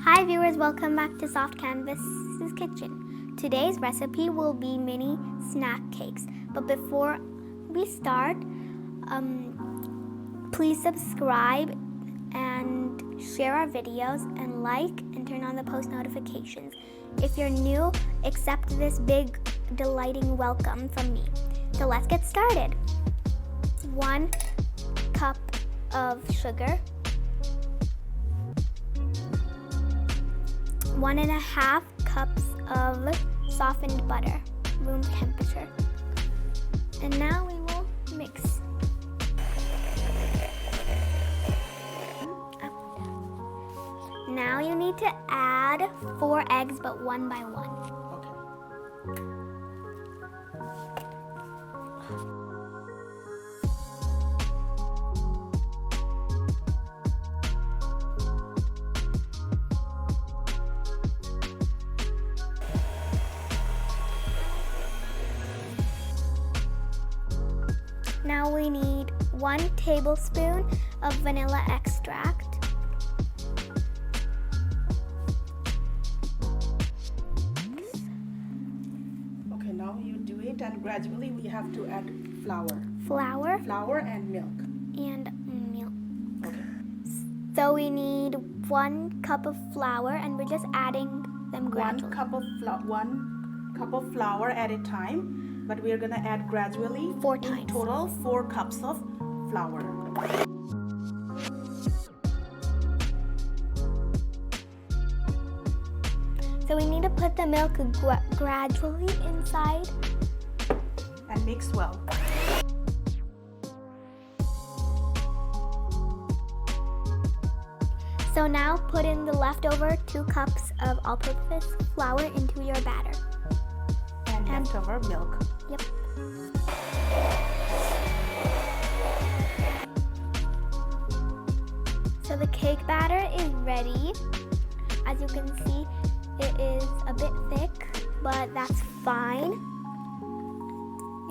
Hi viewers, welcome back to Soft Canvas's Kitchen. Today's recipe will be mini snack cakes. But before we start, please subscribe and share our videos and like and turn on the post notifications. If you're new, accept this big, delighting welcome from me. So let's get started. 1 cup of sugar, 1.5 cups of softened butter, room temperature. And now we will mix. Now you need to add 4 eggs, but one by one. Now we need 1 tablespoon of vanilla extract. Okay, now you do it, and gradually we have to add flour. Flour And milk. and milk. Okay. So we need 1 cup of flour, and we're just adding them gradually. 1 cup of flour at a time, but we are gonna add gradually. 4 In times. total, 4 cups of flour. So we need to put the milk gradually inside. And mix well. So now put in the leftover 2 cups of all-purpose flour into your batter. And leftover milk. Yep. So the cake batter is ready. As you can see, it is a bit thick, but that's fine.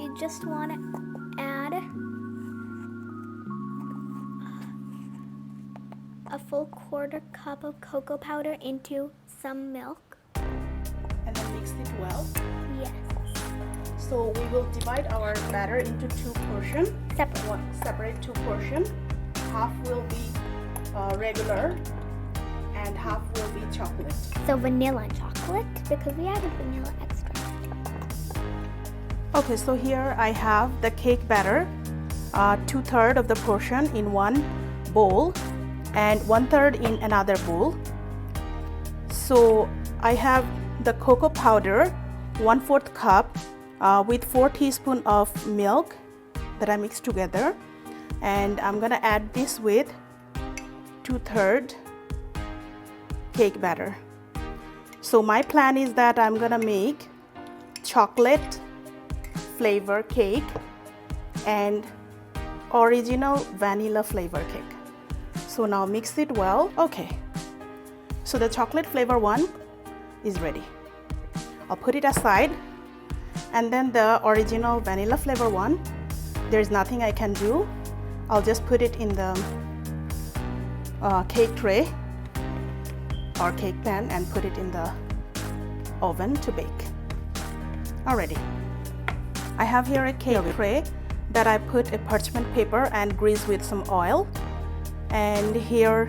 You just want to add a full 1/4 cup of cocoa powder into some milk. And then mix it well. Yes. So we will divide our batter into 2 portions. Separate 2 portions. Half will be regular and half will be chocolate. So vanilla and chocolate, because we added vanilla extract. Okay, so here I have the cake batter, 2/3 of the portion in one bowl and 1/3 in another bowl. So I have the cocoa powder, 1/4 cup with 4 teaspoons of milk that I mixed together, and I'm gonna add this with 2/3 cake batter. So my plan is that I'm gonna make chocolate flavor cake and original vanilla flavor cake. So now mix it well. Okay, so the chocolate flavor one is ready. I'll put it aside, and then the original vanilla flavor one, there's nothing I can do. I'll just put it in the cake tray or cake pan and put it in the oven to bake. Alrighty, I have here a cake tray that I put a parchment paper and grease with some oil, and here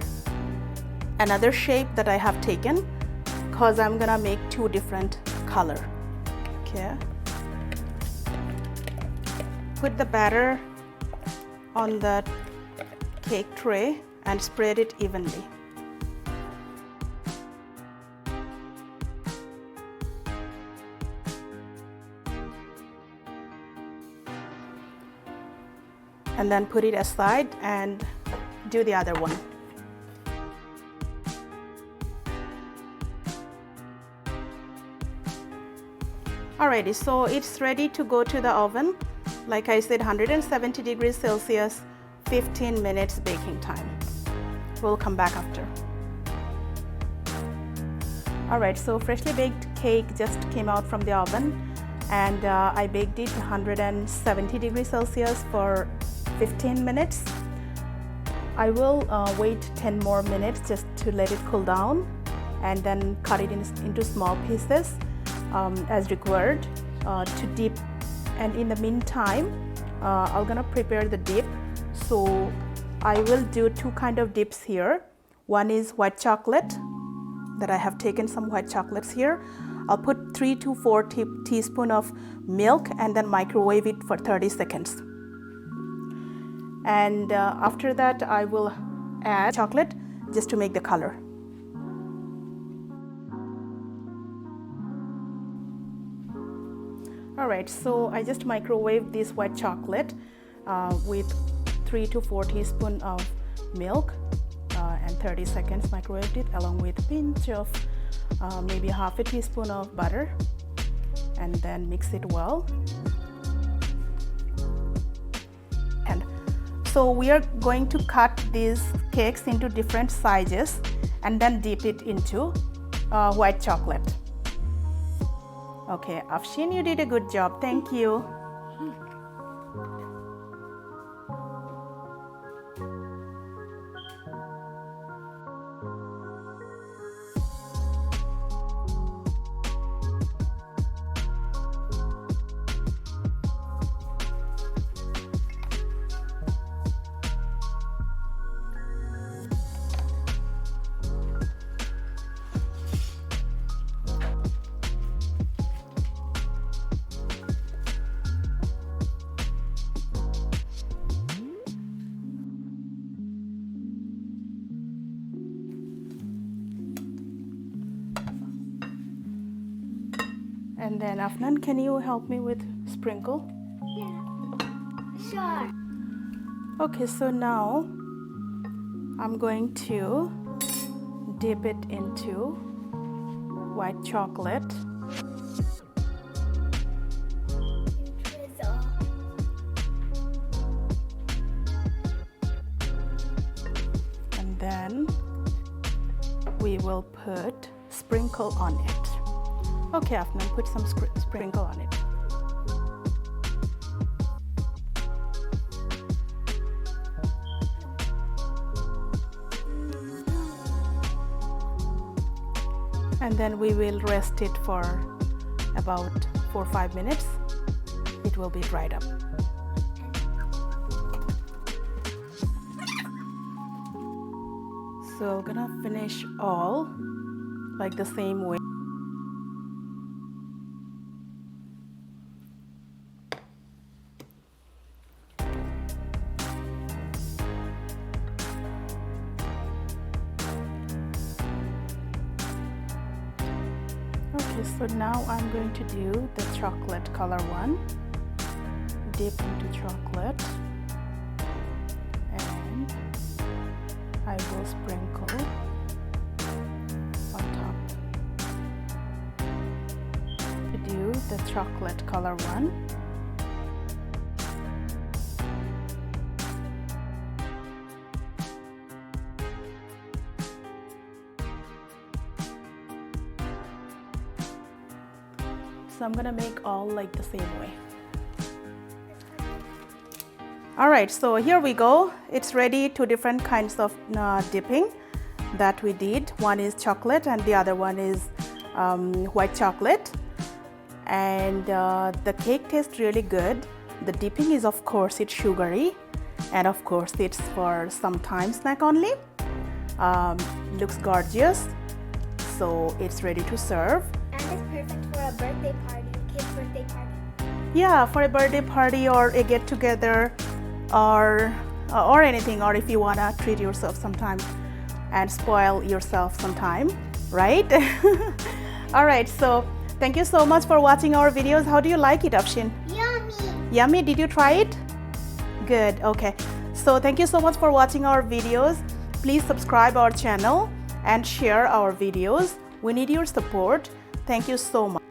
another shape that I have taken because I'm gonna make 2 different color. Okay, put the batter on the cake tray and spread it evenly. And then put it aside and do the other one. Alrighty, so it's ready to go to the oven. Like I said, 170 degrees Celsius, 15 minutes baking time. We'll come back after. Alright, so freshly baked cake just came out from the oven, and I baked it 170 degrees Celsius for 15 minutes. I will wait 10 more minutes just to let it cool down, and then cut it into small pieces as required to dip. And in the meantime, I'm gonna prepare the dip. So I will do two kind of dips here. One is white chocolate, that I have taken some white chocolates here. I'll put 3 to 4 teaspoons of milk and then microwave it for 30 seconds. And after that, I will add chocolate just to make the color. Alright, so I just microwave this white chocolate with 3 to 4 teaspoons of milk and 30 seconds microwaved it, along with a pinch of maybe half a teaspoon of butter, and then mix it well. And so we are going to cut these cakes into different sizes and then dip it into white chocolate. Okay, Afshin, you did a good job. Thank you. And then Afnan, can you help me with sprinkle? Yeah, sure. Okay, so now I'm going to dip it into white chocolate. And then we will put sprinkle on it. Okay, Afnan, put some sprinkle on it. And then we will rest it for about 4 or 5 minutes. It will be dried up. So I'm gonna finish all like the same way. Okay, so now I'm going to do the chocolate color one. Dip into chocolate, and I will sprinkle on top. To do the chocolate color one. So I'm gonna make all like the same way. Alright, so here we go. It's ready. Two different kinds of dipping that we did. One is chocolate and the other one is white chocolate. And the cake tastes really good. The dipping is, of course, it's sugary, and of course it's for some time snack only. Looks gorgeous, so it's ready to serve. And it's perfect for a birthday party, kid's birthday party. Yeah, for a birthday party or a get together, or anything, or if you wanna treat yourself sometime and spoil yourself sometime, right? All right, so thank you so much for watching our videos. How do you like it, Afshin? Yummy! Yummy, did you try it? Good, okay. So thank you so much for watching our videos. Please subscribe our channel and share our videos. We need your support. Thank you so much.